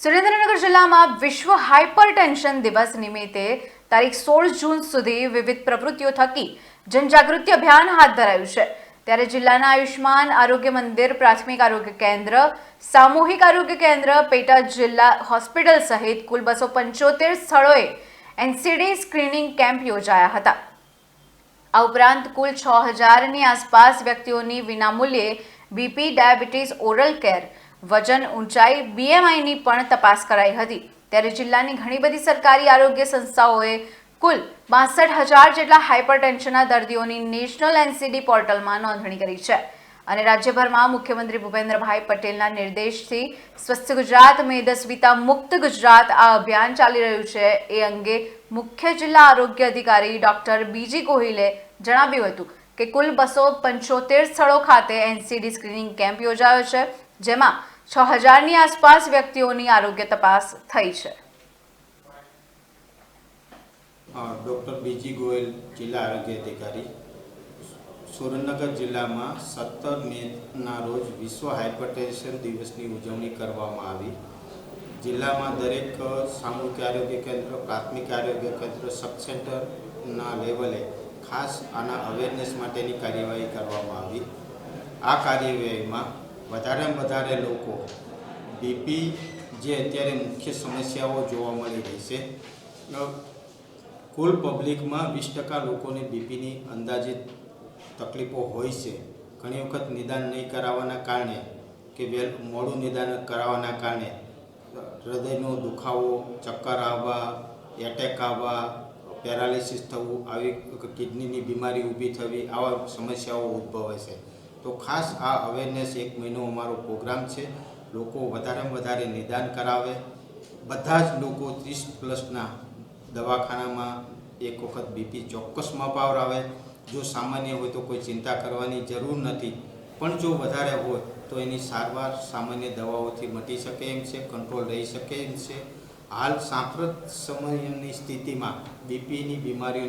સુરેન્દ્રનગર જિલ્લામાં વિશ્વ હાઇપરટેન્શન દિવસ નિમિત્તે તારીખ 16 જૂન સુધી વિવિધ પ્રવૃત્તિઓ થકી જનજાગૃતિ અભિયાન હાથ ધરાયું છે। ત્યારે જિલ્લાના આયુષ્માન આરોગ્ય મંદિર, પ્રાથમિક આરોગ્ય કેન્દ્ર, સામૂહિક આરોગ્ય કેન્દ્ર, પેટા જિલ્લા હોસ્પિટલ સહિત કુલ 275 સ્થળોએ એનસીડી સ્ક્રીનિંગ કેમ્પ યોજાયા હતા। આ ઉપરાંત કુલ 6000ની આસપાસ વ્યક્તિઓની વિનામૂલ્યે બીપી, ડાયાબિટીસ, ઓરલ કેર, વજન, ઊંચાઈ, બીએમઆઈની પણ તપાસ કરાઈ હતી। ત્યારે જિલ્લાની ઘણી બધી સરકારી આરોગ્ય સંસ્થાઓએ કુલ 62000 જેટલા હાઇપરટેન્શનના દર્દીઓની નેશનલ એનસીડી પોર્ટલમાં નોંધણી કરી છે। અને રાજ્યભરમાં મુખ્યમંત્રી ભૂપેન્દ્રભાઈ પટેલના નિર્દેશથી સ્વસ્થ ગુજરાત, મેદસ્વીતા મુક્ત ગુજરાત આ અભિયાન ચાલી રહ્યું છે। એ અંગે મુખ્ય જિલ્લા આરોગ્ય અધિકારી ડોક્ટર બીજી ગોહિલે જણાવ્યું હતું કે કુલ 275 સ્થળો ખાતે એનસીડી સ્ક્રીનિંગ કેમ્પ યોજાયો છે, જેમાં 6000ની આસપાસ વ્યક્તિઓની આરોગ્ય તપાસ થઈ છે। ડૉક્ટર બીજી ગોહિલ, જિલ્લા આરોગ્ય અધિકારી। સુરેન્દ્રનગર જિલ્લામાં 17 મેના રોજ વિશ્વ હાઇપરટેન્શન દિવસની ઉજવણી કરવામાં આવી। જિલ્લામાં દરેક સામૂહિક આરોગ્ય કેન્દ્ર, પ્રાથમિક આરોગ્ય કેન્દ્ર, સબ સેન્ટરના લેવલે ખાસ આના અવેરનેસ માટેની કાર્યવાહી કરવામાં આવી। આ કાર્યવાહીમાં વધારે લોકો બીપી, જે અત્યારે મુખ્ય સમસ્યાઓ જોવા મળી રહી છે, કુલ પબ્લિકમાં 20% લોકોને બીપીની અંદાજિત તકલીફો હોય છે। ઘણી વખત નિદાન નહીં કરાવવાના કારણે કે મોડું નિદાન કરાવવાના કારણે હૃદયનો દુખાવો, ચક્કર આવવા, એટેક આવવા, પેરાલિસિસ થવું, આવી કિડનીની બીમારી ઊભી થવી, આવા સમસ્યાઓ ઉદ્ભવે છે। તો ખાસ આ અવેરનેસ 1 મહિનો અમારો પ્રોગ્રામ છે। લોકો વધારે નિદાન કરાવે। બધા જ લોકો 30+ દવાખાનામાં એક વખત બીપી ચોક્કસ મપાવરાવે। જો સામાન્ય હોય તો કોઈ ચિંતા કરવાની જરૂર નથી, પણ જો વધારે હોય તો એની સારવાર સામાન્ય દવાઓથી મટી શકે એમ છે, કંટ્રોલ રહી શકે એમ છે। હાલ સાંપ્રત સમયની સ્થિતિમાં બીપીની બીમારીઓ